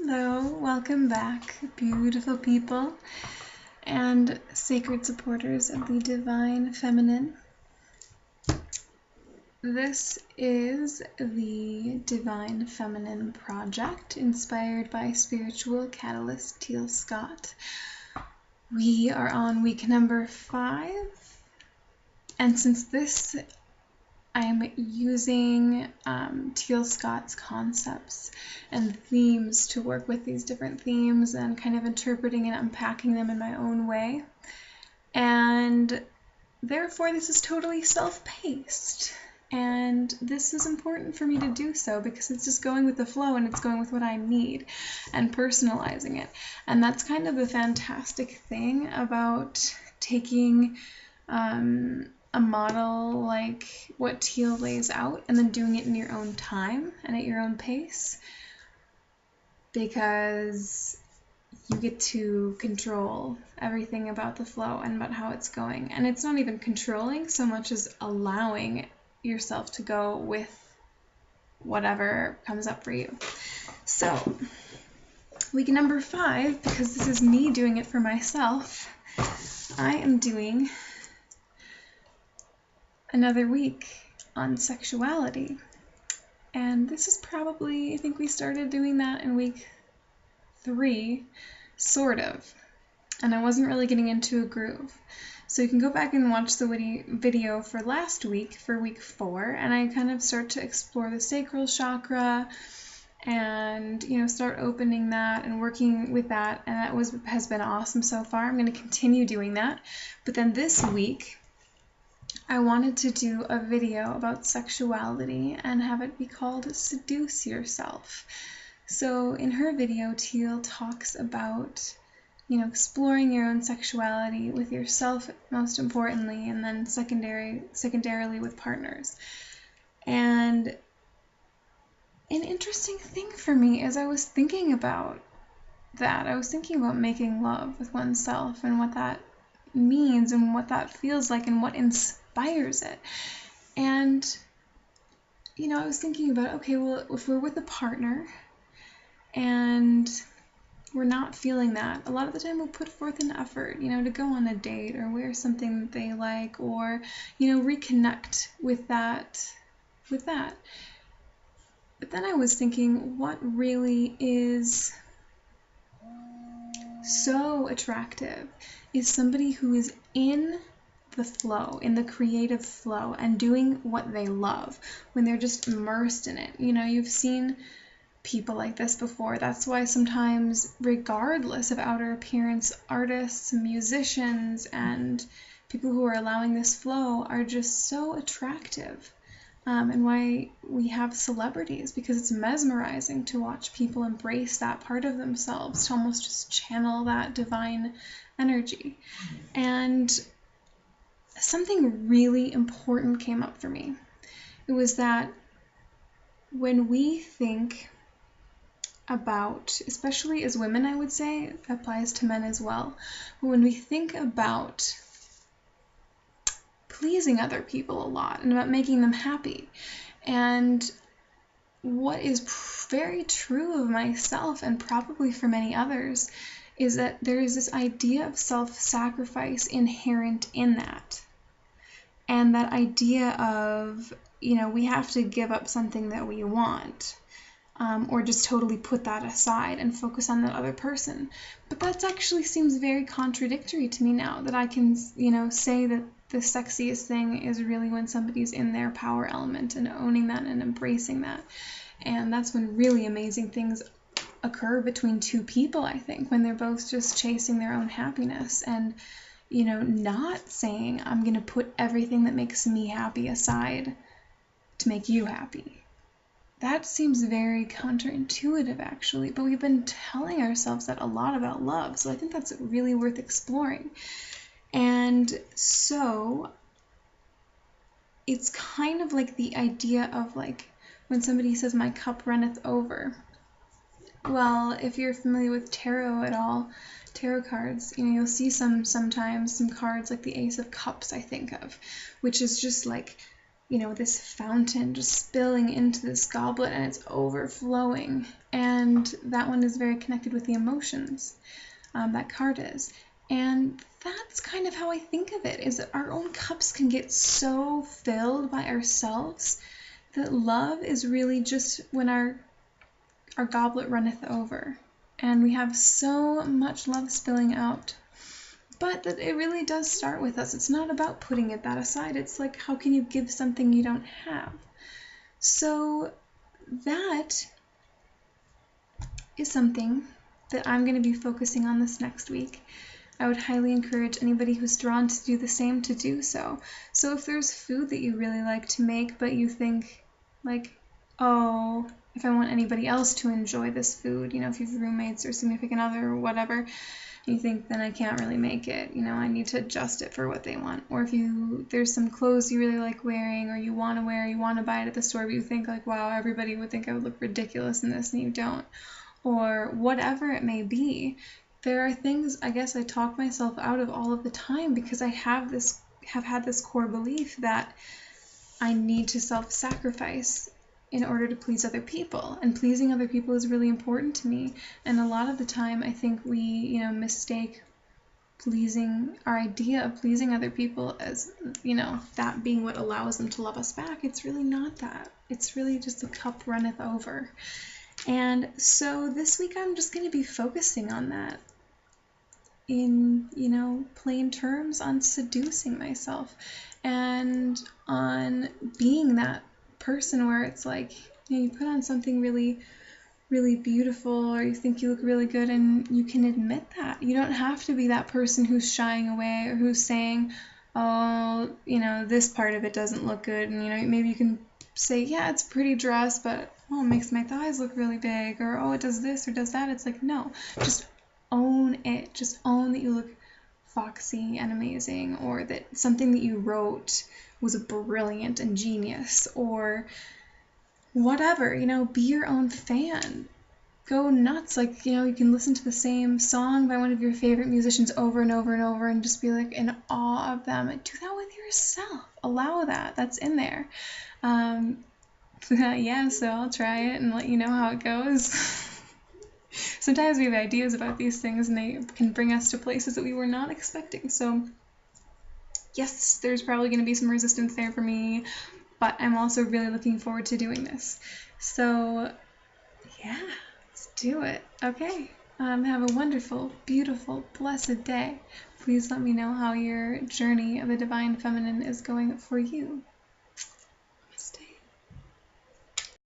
Hello, welcome back, beautiful people and sacred supporters of the Divine Feminine. This is the Divine Feminine Project, inspired by spiritual catalyst Teal Scott. We are on week number 5, and since this I'm using Teal Scott's concepts and themes to work with these different themes and kind of interpreting and unpacking them in my own way. And therefore, this is totally self-paced. And this is important for me to do so because it's just going with the flow and it's going with what I need and personalizing it. And that's kind of the fantastic thing about taking a model like what Teal lays out and then doing it in your own time and at your own pace, because you get to control everything about the flow and about how it's going. And it's not even controlling so much as allowing yourself to go with whatever comes up for you. So week number 5, because this is me doing it for myself, I am doing another week on sexuality. And this is probably, I think we started doing that in week 3, sort of. And I wasn't really getting into a groove. So you can go back and watch the video for last week, for week 4, and I kind of start to explore the sacral chakra and, start opening that and working with that. And that has been awesome so far. I'm going to continue doing that. But then this week, I wanted to do a video about sexuality and have it be called Seduce Yourself. So in her video, Teal talks about, exploring your own sexuality with yourself most importantly, and then secondarily with partners. And an interesting thing for me as I was thinking about that, I was thinking about making love with oneself and what that means and what that feels like and what inspires it. And I was thinking about, okay, well, if we're with a partner and we're not feeling that, a lot of the time we'll put forth an effort, to go on a date or wear something that they like, or reconnect with that. But then I was thinking, what really is so attractive is somebody who is in the flow, in the creative flow, and doing what they love when they're just immersed in it. You've seen people like this before. That's why sometimes, regardless of outer appearance, artists, musicians, and people who are allowing this flow are just so attractive. And why we have celebrities, because it's mesmerizing to watch people embrace that part of themselves, to almost just channel that divine energy. And something really important came up for me. It was that when we think about, especially as women, I would say, it applies to men as well, but when we think about pleasing other people a lot and about making them happy, and what is very true of myself and probably for many others is that there is this idea of self-sacrifice inherent in that. And that idea of, we have to give up something that we want, or just totally put that aside and focus on the other person. But that actually seems very contradictory to me now, that I can, say that the sexiest thing is really when somebody's in their power element and owning that and embracing that. And that's when really amazing things occur between two people, I think, when they're both just chasing their own happiness and, not saying, I'm going to put everything that makes me happy aside to make you happy. That seems very counterintuitive, actually, but we've been telling ourselves that a lot about love, so I think that's really worth exploring. And so it's kind of like the idea of, like, when somebody says, my cup runneth over. Well, if you're familiar with tarot at all, tarot cards, you'll see sometimes some cards like the Ace of Cups, I think of, which is just like this fountain just spilling into this goblet and it's overflowing. And that one is very connected with the emotions, that card is. And that's kind of how I think of it, is that our own cups can get so filled by ourselves that love is really just when our goblet runneth over. And we have so much love spilling out. But that it really does start with us. It's not about putting that aside. It's like, how can you give something you don't have? So that is something that I'm going to be focusing on this next week. I would highly encourage anybody who's drawn to do the same to do so. So if there's food that you really like to make, but you think, like, oh, if I want anybody else to enjoy this food, if you have roommates or significant other or whatever, you think, then I can't really make it, I need to adjust it for what they want. Or if there's some clothes you really like wearing, or you want to wear, you want to buy it at the store, but you think like, wow, everybody would think I would look ridiculous in this, and you don't. Or whatever it may be, there are things, I guess I talk myself out of all of the time because I have had this core belief that I need to self-sacrifice in order to please other people, and pleasing other people is really important to me. And a lot of the time I think we mistake our idea of pleasing other people as that being what allows them to love us back. It's really not that. It's really just the cup runneth over. And so this week I'm just going to be focusing on that, in plain terms, on seducing myself and on being that person where it's like, you put on something really, really beautiful, or you think you look really good, and you can admit that. You don't have to be that person who's shying away or who's saying, oh, this part of it doesn't look good, and maybe you can say, yeah, it's a pretty dress, but oh, it makes my thighs look really big, or oh, it does this or does that. It's like, no, just own it. Just own that you look foxy and amazing, or that something that you wrote was brilliant and genius, or whatever. Be your own fan. Go nuts. Like, you can listen to the same song by one of your favorite musicians over and over and over and just be like in awe of them. And do that with yourself. Allow that. That's in there. Yeah, so I'll try it and let you know how it goes. Sometimes we have ideas about these things and they can bring us to places that we were not expecting. So yes, there's probably going to be some resistance there for me, but I'm also really looking forward to doing this. So yeah, let's do it. Okay. Have a wonderful, beautiful, blessed day. Please let me know how your journey of the Divine Feminine is going for you.